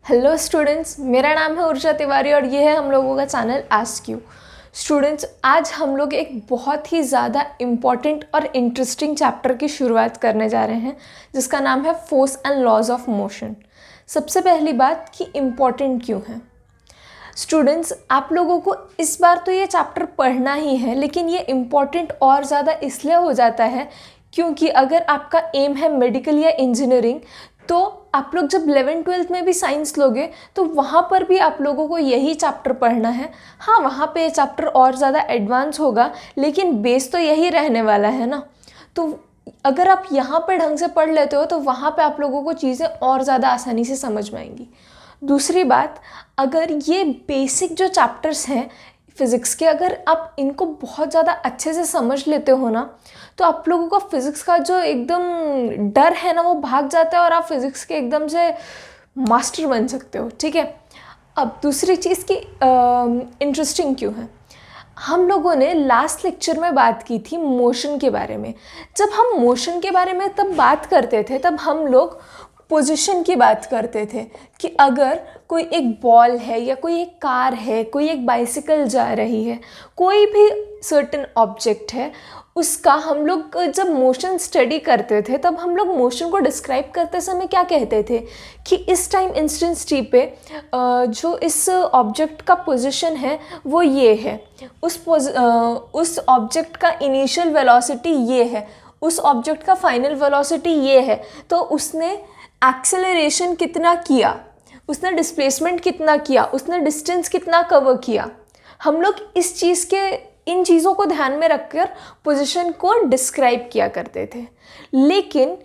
Hello students, मेरा नाम है ऊर्जा तिवारी और ये है हम लोगों का चैनल आस्क यू। स्टूडेंट्स, आज हम लोग एक बहुत ही ज़्यादा इम्पॉर्टेंट और इंटरेस्टिंग चैप्टर की शुरुआत करने जा रहे हैं जिसका नाम है force and laws of motion. सबसे पहली बात कि इम्पॉर्टेंट क्यों है। स्टूडेंट्स, आप लोगों को इस बार तो ये चैप्टर पढ़ना ही है, लेकिन ये इम्पॉर्टेंट और ज़्यादा इसलिए हो जाता है क्योंकि अगर आपका एम है मेडिकल या इंजीनियरिंग, तो आप लोग जब 11th-12th में भी साइंस लोगे तो वहाँ पर भी आप लोगों को यही चैप्टर पढ़ना है। हाँ, वहाँ पे ये चैप्टर और ज़्यादा एडवांस होगा, लेकिन बेस तो यही रहने वाला है ना। तो अगर आप यहाँ पे ढंग से पढ़ लेते हो तो वहाँ पे आप लोगों को चीज़ें और ज़्यादा आसानी से समझ में आएंगी। दूसरी बात, अगर ये बेसिक जो चैप्टर्स हैं फ़िज़िक्स के, अगर आप इनको बहुत ज़्यादा अच्छे से समझ लेते हो ना, तो आप लोगों को फ़िज़िक्स का जो एकदम डर है ना वो भाग जाता है और आप फ़िज़िक्स के एकदम से मास्टर बन सकते हो। ठीक है, अब दूसरी चीज़ की इंटरेस्टिंग क्यों है। हम लोगों ने लास्ट लेक्चर में बात की थी मोशन के बारे में। जब हम मोशन के बारे में तब बात करते थे, तब हम लोग पोजीशन की बात करते थे कि अगर कोई एक बॉल है या कोई एक कार है, कोई एक बाइसिकल जा रही है, कोई भी सर्टेन ऑब्जेक्ट है, उसका हम लोग जब मोशन स्टडी करते थे तब हम लोग मोशन को डिस्क्राइब करते समय क्या कहते थे कि इस टाइम इंस्टेंस टी पे जो इस ऑब्जेक्ट का पोजीशन है वो ये है, उस ऑब्जेक्ट का इनिशियल वेलोसिटी ये है, उस ऑब्जेक्ट का फाइनल वेलोसिटी ये है, तो उसने एक्सेलरेशन कितना किया, उसने डिस्प्लेसमेंट कितना किया, उसने डिस्टेंस कितना कवर किया। हम लोग इन चीज़ों को ध्यान में रखकर पोजीशन को डिस्क्राइब किया करते थे। लेकिन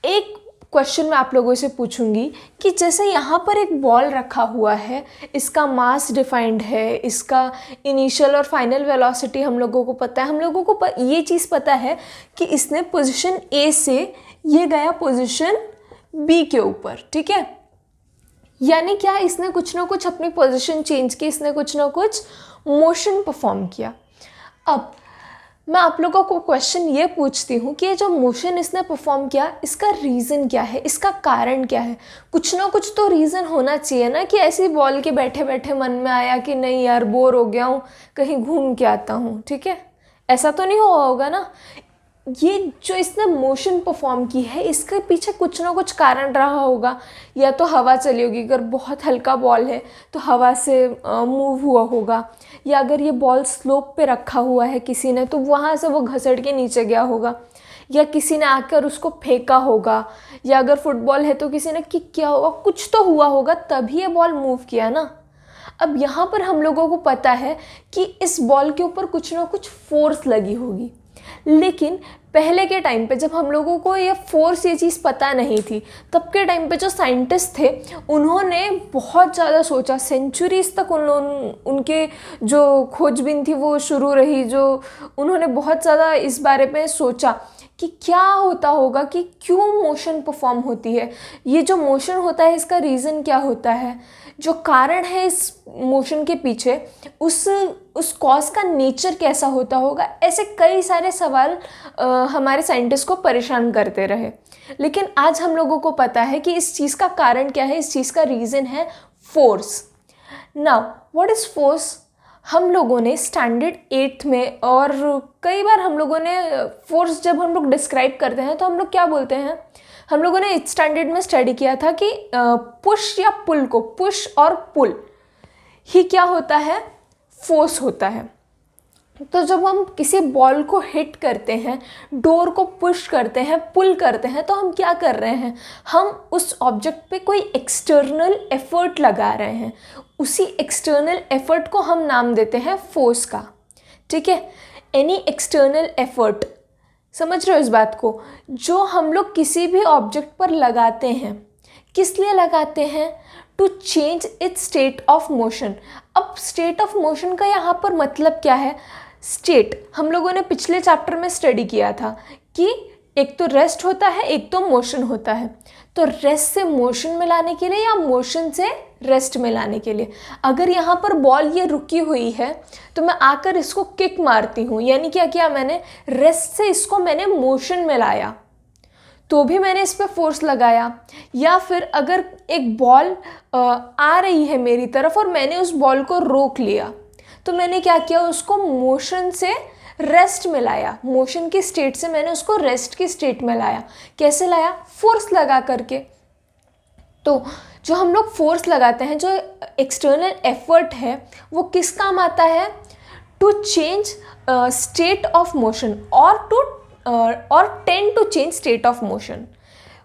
एक क्वेश्चन मैं आप लोगों से पूछूंगी कि जैसे यहाँ पर एक बॉल रखा हुआ है, इसका मास डिफाइंड है, इसका इनिशियल और फाइनल वेलोसिटी हम लोगों को पता है, हम लोगों को ये चीज़ पता है कि इसने पोजीशन ए से ये गया पोजीशन बी के ऊपर। ठीक है, यानी क्या, इसने कुछ ना कुछ अपनी पोजीशन चेंज की, इसने कुछ ना कुछ मोशन परफॉर्म किया। अब मैं आप लोगों को क्वेश्चन ये पूछती हूँ कि ये जो मोशन इसने परफॉर्म किया, इसका रीज़न क्या है, इसका कारण क्या है। कुछ ना कुछ तो रीज़न होना चाहिए ना, कि ऐसी बॉल के बैठे बैठे मन में आया कि नहीं यार बोर हो गया हूँ, कहीं घूम के आता हूँ। ठीक है, ऐसा तो नहीं हुआ होगा ना। ये जो इसने मोशन परफॉर्म की है, इसके पीछे कुछ ना कुछ कारण रहा होगा। या तो हवा चली होगी, अगर बहुत हल्का बॉल है तो हवा से मूव हुआ होगा, या अगर ये बॉल स्लोप पे रखा हुआ है किसी ने तो वहाँ से वो घसड़ के नीचे गया होगा, या किसी ने आकर उसको फेंका होगा, या अगर फुटबॉल है तो किसी ने किक किया होगा, कुछ तो हुआ होगा तभी ये बॉल मूव किया ना। अब यहाँ पर हम लोगों को पता है कि इस बॉल के ऊपर कुछ ना कुछ फोर्स लगी होगी, लेकिन पहले के टाइम पे जब हम लोगों को ये फोर्स, ये चीज़ पता नहीं थी, तब के टाइम पे जो साइंटिस्ट थे उन्होंने बहुत ज़्यादा सोचा, सेंचुरीज तक उनके जो खोजबीन थी वो शुरू रही, जो उन्होंने बहुत ज़्यादा इस बारे में सोचा कि क्या होता होगा, कि क्यों मोशन परफॉर्म होती है, ये जो मोशन होता है इसका रीज़न क्या होता है, जो कारण है इस मोशन के पीछे, उस कॉज का नेचर कैसा होता होगा। ऐसे कई सारे सवाल हमारे साइंटिस्ट को परेशान करते रहे। लेकिन आज हम लोगों को पता है कि इस चीज़ का कारण क्या है, इस चीज़ का रीज़न है force. Now what is force. हम लोगों ने स्टैंडर्ड 8th में और कई बार हम लोगों ने फोर्स जब हम लोग डिस्क्राइब करते हैं तो हम लोग क्या बोलते हैं, हम लोगों ने 8th स्टैंडर्ड में स्टडी किया था कि पुश या पुल को, पुश और पुल ही क्या होता है, फोर्स होता है। तो जब हम किसी बॉल को हिट करते हैं, डोर को पुश करते हैं, पुल करते हैं, तो हम क्या कर रहे हैं, हम उस ऑब्जेक्ट पे कोई एक्सटर्नल एफर्ट लगा रहे हैं। उसी एक्सटर्नल एफर्ट को हम नाम देते हैं फोर्स का। ठीक है, एनी एक्सटर्नल एफर्ट, समझ रहे हो इस बात को, जो हम लोग किसी भी ऑब्जेक्ट पर लगाते हैं, किस लिए लगाते हैं, to change its state of motion. अब स्टेट ऑफ मोशन का यहाँ पर मतलब क्या है। स्टेट हम लोगों ने पिछले चैप्टर में स्टडी किया था कि एक तो रेस्ट होता है, एक तो मोशन होता है। तो रेस्ट से मोशन में लाने के लिए या मोशन से रेस्ट में लाने के लिए। अगर यहाँ पर बॉल ये रुकी हुई है तो मैं आकर इसको किक मारती हूँ, यानी क्या किया मैंने, रेस्ट से इसको मैंने मोशन में लाया, तो भी मैंने इस पर फोर्स लगाया। या फिर अगर एक बॉल आ रही है मेरी तरफ और मैंने उस बॉल को रोक लिया, तो मैंने क्या किया, उसको मोशन से रेस्ट में लाया, मोशन की स्टेट से मैंने उसको रेस्ट की स्टेट में लाया। कैसे लाया, फोर्स लगा करके। तो जो हम लोग फोर्स लगाते हैं, जो एक्सटर्नल एफर्ट है, वो किस काम आता है, to change state of motion और tend to change state of motion.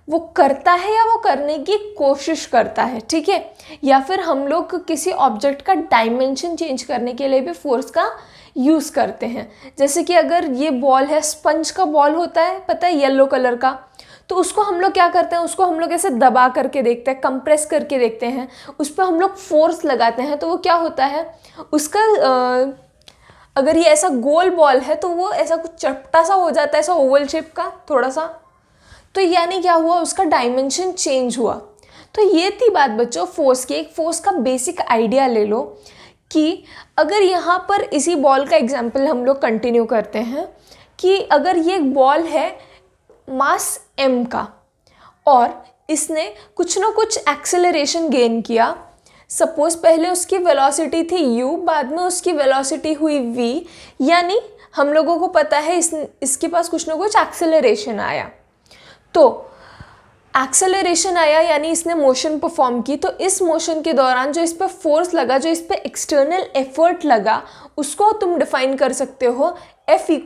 वो करता है या वो करने की कोशिश करता है, ठीक है। या फिर हम लोग किसी ऑब्जेक्ट का डायमेंशन चेंज करने के लिए भी फोर्स का यूज़ करते हैं। जैसे कि अगर ये बॉल है, स्पंज का बॉल होता है, पता है, येलो कलर का, तो उसको हम लोग क्या करते हैं, उसको हम लोग ऐसे दबा करके देखते हैं, कंप्रेस करके देखते हैं, उस पर हम लोग फोर्स लगाते हैं, तो वो क्या होता है, उसका अगर ये ऐसा गोल बॉल है तो वो ऐसा कुछ चपटा सा हो जाता है, ऐसा ओवल शेप का थोड़ा सा, तो यानी क्या हुआ, उसका डायमेंशन चेंज हुआ। तो ये थी बात बच्चों फोर्स की। एक फोर्स का बेसिक आइडिया ले लो कि अगर यहाँ पर इसी बॉल का एग्जांपल हम लोग कंटिन्यू करते हैं कि अगर ये एक बॉल है मास m का और इसने कुछ ना कुछ एक्सेलरेशन गेन किया। सपोज पहले उसकी वेलोसिटी थी u, बाद में उसकी वेलोसिटी हुई v, यानी हम लोगों को पता है इसके पास कुछ ना कुछ एक्सेलरेशन आया। तो एक्सेलरेशन आया यानी इसने मोशन परफॉर्म की, तो इस मोशन के दौरान जो इस पर फोर्स लगा, जो इस पर एक्सटर्नल एफर्ट लगा, उसको तुम डिफाइन कर सकते हो F =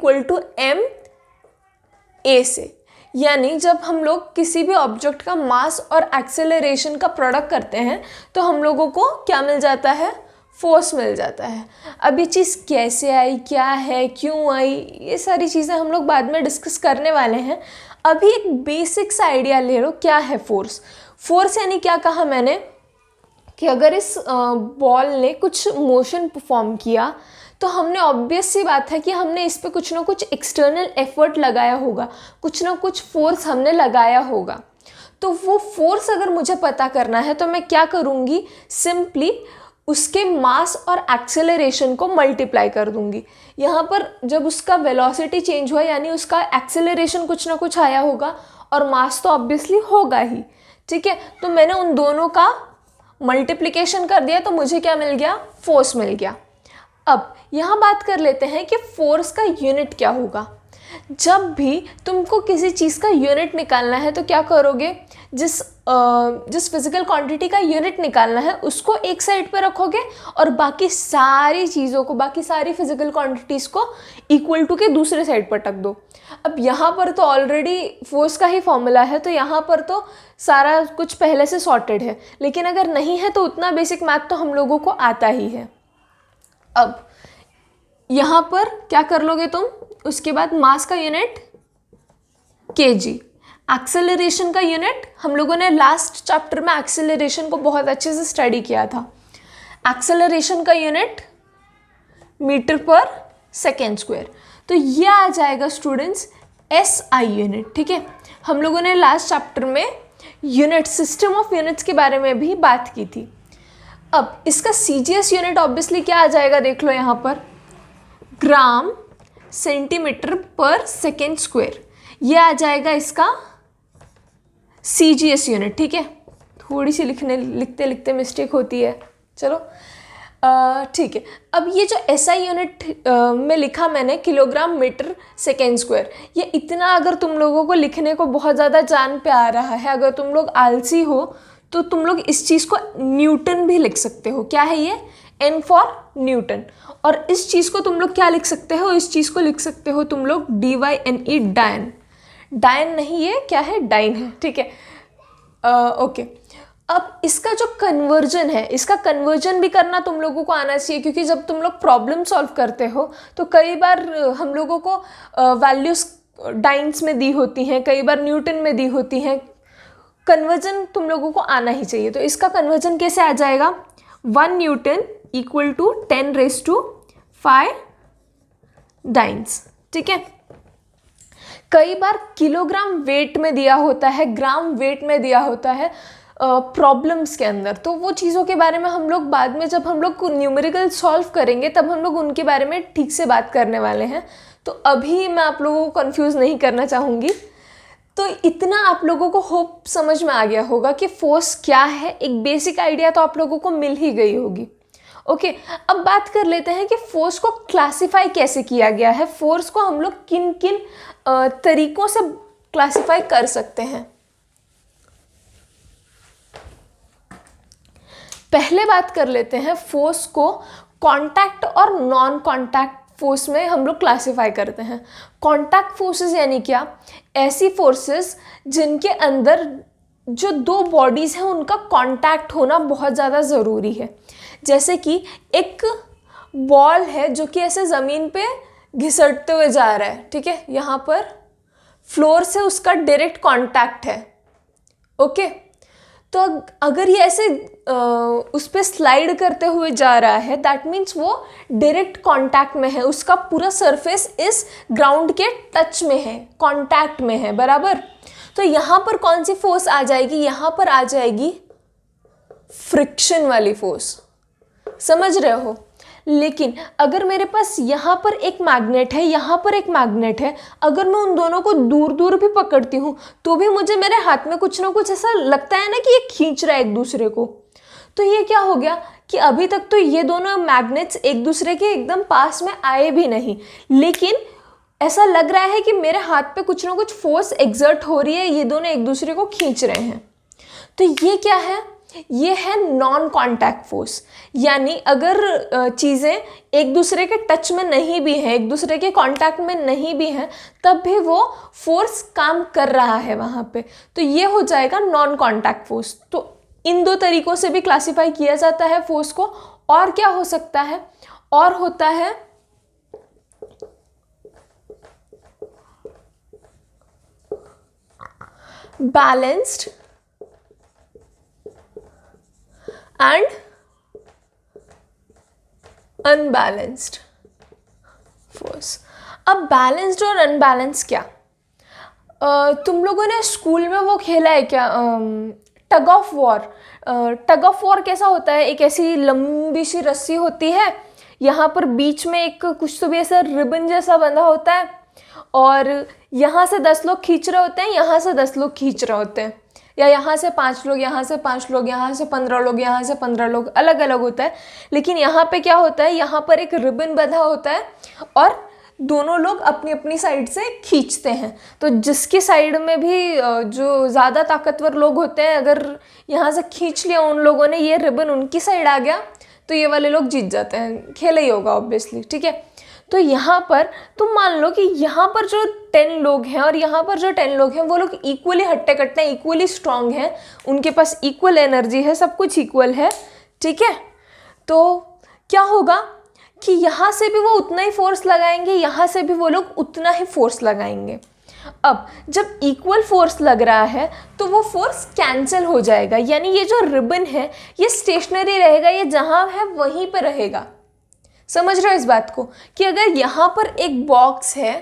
ma से। यानी जब हम लोग किसी भी ऑब्जेक्ट का मास और एक्सेलरेशन का प्रोडक्ट करते हैं तो हम लोगों को क्या मिल जाता है, फोर्स मिल जाता है। अब ये चीज़ कैसे आई, क्या है, क्यों आई, ये सारी चीज़ें हम लोग बाद में डिस्कस करने वाले हैं। अभी एक बेसिक सा आइडिया ले लो, क्या है फोर्स। फोर्स यानी क्या कहा मैंने कि अगर इस बॉल ने कुछ मोशन परफॉर्म किया तो हमने ऑब्वियस सी बात है कि हमने इस पे कुछ ना कुछ एक्सटर्नल एफर्ट लगाया होगा, कुछ ना कुछ फोर्स हमने लगाया होगा। तो वो फोर्स अगर मुझे पता करना है तो मैं क्या करूँगी, सिंपली उसके मास और एक्सेलरेशन को मल्टीप्लाई कर दूंगी। यहाँ पर जब उसका वेलोसिटी चेंज हुआ यानी उसका एक्सेलरेशन कुछ ना कुछ आया होगा और मास तो ऑब्वियसली होगा ही, ठीक है। तो मैंने उन दोनों का मल्टीप्लिकेशन कर दिया तो मुझे क्या मिल गया, फोर्स मिल गया। अब यहाँ बात कर लेते हैं कि फोर्स का यूनिट क्या होगा। जब भी तुमको किसी चीज़ का यूनिट निकालना है तो क्या करोगे, जिस फिजिकल क्वांटिटी का यूनिट निकालना है उसको एक साइड पे रखोगे और बाकी सारी चीज़ों को, बाकी सारी फिजिकल क्वांटिटीज़ को इक्वल टू के दूसरे साइड पर रख दो। अब यहाँ पर तो ऑलरेडी फोर्स का ही फॉर्मूला है, तो यहाँ पर तो सारा कुछ पहले से सॉर्टेड है, लेकिन अगर नहीं है तो उतना बेसिक मैथ तो हम लोगों को आता ही है। अब यहाँ पर क्या कर लोगे तुम, उसके बाद मास का यूनिट kg, एक्सेलरेशन का यूनिट, हम लोगों ने लास्ट चैप्टर में एक्सेलरेशन को बहुत अच्छे से स्टडी किया था। एक्सेलरेशन का यूनिट मीटर/सेकेंड स्क्वायर, तो ये आ जाएगा स्टूडेंट्स SI यूनिट, ठीक है। हम लोगों ने लास्ट चैप्टर में यूनिट, सिस्टम ऑफ यूनिट्स के बारे में भी बात की थी। अब इसका CGS यूनिट ऑब्वियसली क्या आ जाएगा, देख लो यहाँ पर, ग्राम सेंटीमीटर/सेकेंड स्क्वायर, ये आ जाएगा इसका CGS यूनिट, ठीक है। थोड़ी सी लिखते लिखते मिस्टेक होती है, चलो ठीक है। अब ये जो SI यूनिट में लिखा मैंने, किलोग्राम मीटर सेकेंड स्क्वायर, ये इतना अगर तुम लोगों को लिखने को बहुत ज़्यादा जान पे आ रहा है, अगर तुम लोग आलसी हो तो तुम लोग इस चीज़ को न्यूटन भी लिख सकते हो। क्या है ये, N फॉर न्यूटन। और इस चीज़ को तुम लोग क्या लिख सकते हो, इस चीज़ को लिख सकते हो तुम लोग DYNE, डायन। डायन नहीं, ये क्या है, डाइन है, ठीक है। ओके, अब इसका जो कन्वर्जन है, इसका कन्वर्जन भी करना तुम लोगों को आना चाहिए, क्योंकि जब तुम लोग प्रॉब्लम सॉल्व करते हो तो कई बार हम लोगों को वैल्यूज़ डाइन्स में दी होती हैं, कई बार न्यूटन में दी होती हैं। कन्वर्जन तुम लोगों को आना ही चाहिए। तो इसका कन्वर्जन कैसे आ जाएगा, 1 न्यूटन = 10⁵ डाइन्स, ठीक है। कई बार किलोग्राम वेट में दिया होता है, ग्राम वेट में दिया होता है। प्रॉब्लम्स के अंदर। तो वो चीज़ों के बारे में हम लोग बाद में, जब हम लोग न्यूमेरिकल सॉल्व करेंगे, तब हम लोग उनके बारे में ठीक से बात करने वाले हैं। तो अभी मैं आप लोगों को कंफ्यूज नहीं करना चाहूँगी। तो इतना आप लोगों को होप समझ में आ गया होगा कि फोर्स क्या है, एक बेसिक आइडिया तो आप लोगों को मिल ही गई होगी। ओके, अब बात कर लेते हैं कि फोर्स को क्लासिफाई कैसे किया गया है, फोर्स को हम लोग किन किन तरीकों से क्लासिफाई कर सकते हैं। पहले बात कर लेते हैं फोर्स को कांटेक्ट और नॉन कांटेक्ट फोर्स में हम लोग क्लासिफाई करते हैं। कांटेक्ट फोर्सेस यानी क्या? ऐसी फोर्सेस जिनके अंदर जो दो बॉडीज़ हैं उनका कांटेक्ट होना बहुत ज़्यादा ज़रूरी है। जैसे कि एक बॉल है जो कि ऐसे ज़मीन पे घिसटते हुए जा रहा है, ठीक है, यहाँ पर फ्लोर से उसका डायरेक्ट कांटेक्ट है। ओके, तो अगर ये ऐसे उस पर स्लाइड करते हुए जा रहा है, दैट मीन्स वो डायरेक्ट कांटेक्ट में है, उसका पूरा सरफेस इस ग्राउंड के टच में है, कांटेक्ट में है, बराबर। तो यहाँ पर कौन सी फोर्स आ जाएगी? यहाँ पर आ जाएगी फ्रिक्शन वाली फोर्स, समझ रहे हो। लेकिन अगर मेरे पास यहाँ पर एक मैग्नेट है, यहाँ पर एक मैग्नेट है, अगर मैं उन दोनों को दूर दूर भी पकड़ती हूँ तो भी मुझे मेरे हाथ में कुछ ना कुछ ऐसा लगता है ना कि ये खींच रहा है एक दूसरे को। तो ये क्या हो गया कि अभी तक तो ये दोनों मैग्नेट्स एक दूसरे के एकदम पास में आए भी नहीं, लेकिन ऐसा लग रहा है कि मेरे हाथ पे कुछ ना कुछ फोर्स एग्जर्ट हो रही है, ये दोनों एक दूसरे को खींच रहे हैं। तो ये क्या है? ये है नॉन कांटेक्ट फोर्स। यानी अगर चीज़ें एक दूसरे के टच में नहीं भी हैं, एक दूसरे के कांटेक्ट में नहीं भी हैं, तब भी वो फोर्स काम कर रहा है वहाँ पे, तो ये हो जाएगा नॉन कांटेक्ट फोर्स। तो इन दो तरीकों से भी क्लासिफाई किया जाता है फोर्स को। और क्या हो सकता है? और होता है बैलेंस्ड एंड अनबैलेंस्ड फोर्स। अब बैलेंस्ड और अनबैलेंस क्या? तुम लोगों ने स्कूल में वो खेला है क्या, tug of war? Tug of war कैसा होता है? एक ऐसी लंबी सी रस्सी होती है, यहाँ पर बीच में एक कुछ तो भी ऐसा रिबन जैसा बंधा होता है, और यहाँ से 10 लोग खींच रहे होते हैं, यहाँ से 10 लोग खींच रहे होते हैं, या यहाँ से 5 लोग, यहाँ से 5 लोग, यहाँ से 15 लोग, यहाँ से 15 लोग, अलग अलग होता है। लेकिन यहाँ पे क्या होता है? यहाँ पर एक रिबन बंधा होता है और दोनों लोग अपनी अपनी साइड से खींचते हैं। तो जिसकी साइड में भी जो ज़्यादा ताकतवर लोग होते हैं, अगर यहाँ से खींच लिया उन लोगों ने, ये रिबन उनकी साइड आ गया, तो ये वाले लोग जीत जाते हैं। खेला ही होगा ऑब्वियसली, ठीक है। तो यहाँ पर तुम मान लो कि यहाँ पर जो 10 लोग हैं और यहाँ पर जो 10 लोग हैं, वो लोग इक्वली हट्टे कट्टे, इक्वली स्ट्रांग हैं, उनके पास इक्वल एनर्जी है, सब कुछ इक्वल है, ठीक है। तो क्या होगा कि यहाँ से भी वो उतना ही फोर्स लगाएंगे, यहाँ से भी वो लोग उतना ही फोर्स लगाएंगे। अब जब इक्वल फोर्स लग रहा है तो वो फोर्स कैंसिल हो जाएगा, यानी ये जो रिबन है ये स्टेशनरी रहेगा, ये जहाँ है वहीं पर रहेगा। समझ रहे हो इस बात को कि अगर यहाँ पर एक बॉक्स है,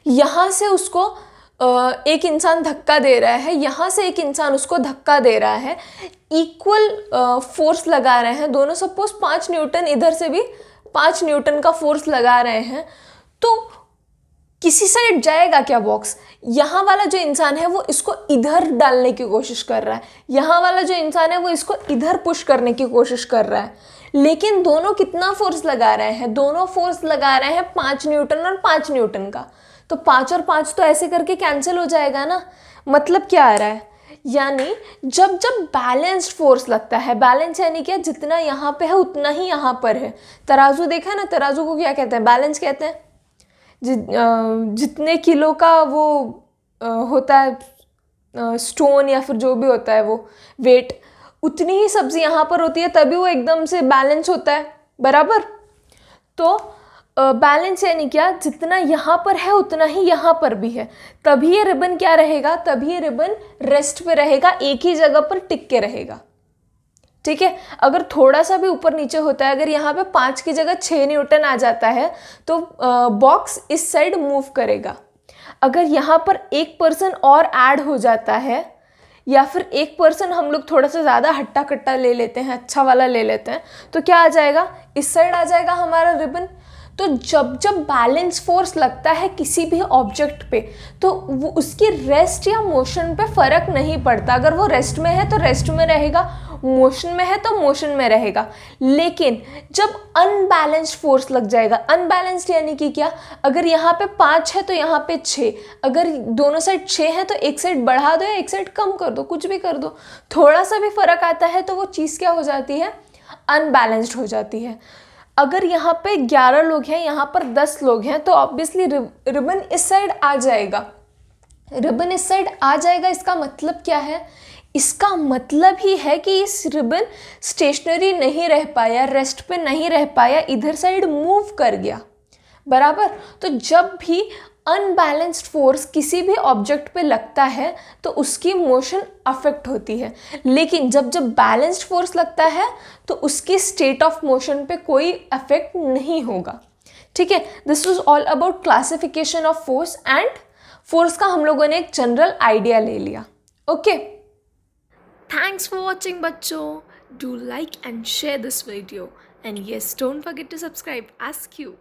यहाँ से उसको एक इंसान धक्का दे रहा है, यहाँ से एक इंसान उसको धक्का दे रहा है, इक्वल फोर्स लगा रहे हैं दोनों, सपोज 5 न्यूटन, इधर से भी 5 न्यूटन का फोर्स लगा रहे हैं, तो किसी साइड जाएगा क्या बॉक्स? यहाँ वाला जो इंसान है वो इसको इधर डालने की कोशिश कर रहा है, यहाँ वाला जो इंसान है वो इसको इधर पुश करने की कोशिश कर रहा है, लेकिन दोनों कितना फोर्स लगा रहे हैं? दोनों फोर्स लगा रहे हैं 5 न्यूटन और 5 न्यूटन का। तो 5 और 5 तो ऐसे करके कैंसिल हो जाएगा ना। मतलब क्या आ रहा है? यानी जब जब बैलेंस्ड फोर्स लगता है, बैलेंस यानी क्या? जितना यहाँ पे है उतना ही यहाँ पर है। तराजू देखा ना, तराजू को क्या कहते हैं? बैलेंस कहते हैं। जितने किलो का वो होता है स्टोन या फिर जो भी होता है वो वेट, उतनी ही सब्जी यहाँ पर होती है, तभी वो एकदम से बैलेंस होता है, बराबर। तो बैलेंस यानी क्या? जितना यहाँ पर है उतना ही यहाँ पर भी है, तभी ये रिबन क्या रहेगा? तभी ये रिबन रेस्ट पे रहेगा, एक ही जगह पर टिक के रहेगा, ठीक है। अगर थोड़ा सा भी ऊपर नीचे होता है, अगर यहाँ पे 5 की जगह 6 न्यूटन आ जाता है तो बॉक्स इस साइड मूव करेगा। अगर यहाँ पर एक पर्सन और ऐड हो जाता है, या फिर एक पर्सन हम लोग थोड़ा सा ज़्यादा हट्टा कट्टा ले लेते हैं, अच्छा वाला ले लेते हैं, तो क्या आ जाएगा, इस साइड आ जाएगा हमारा रिबन। तो जब जब बैलेंस फोर्स लगता है किसी भी ऑब्जेक्ट पे, तो वो उसकी रेस्ट या मोशन पे फ़र्क नहीं पड़ता। अगर वो रेस्ट में है तो रेस्ट में रहेगा, मोशन में है तो मोशन में रहेगा। लेकिन जब अनबैलेंस्ड फोर्स लग जाएगा, अनबैलेंस्ड यानी कि क्या, अगर यहाँ पे 5 है तो यहाँ पे 6, अगर दोनों साइड 6 है तो एक साइड बढ़ा दो या एक साइड कम कर दो, कुछ भी कर दो, थोड़ा सा भी फर्क आता है तो वो चीज़ क्या हो जाती है, अनबैलेंस्ड हो जाती है। अगर यहाँ पे 11 लोग हैं, यहाँ पर 10 लोग हैं, तो ऑब्वियसली रिबन इस साइड आ जाएगा। रिबन इस साइड आ जाएगा, इसका मतलब क्या है, इसका मतलब ही है कि इस रिबन स्टेशनरी नहीं रह पाया, रेस्ट पे नहीं रह पाया, इधर साइड मूव कर गया, बराबर। तो जब भी अनबैलेंस्ड फोर्स किसी भी ऑब्जेक्ट पे लगता है तो उसकी मोशन अफेक्ट होती है। लेकिन जब जब बैलेंस्ड फोर्स लगता है तो उसकी स्टेट ऑफ मोशन पे कोई अफेक्ट नहीं होगा। ठीक है, this was all about classification of force and force का हम लोगों ने एक जनरल आइडिया ले लिया। ओके, Thanks for watching बच्चों. Do like and share this video. And yes, don't forget to subscribe. Ask you.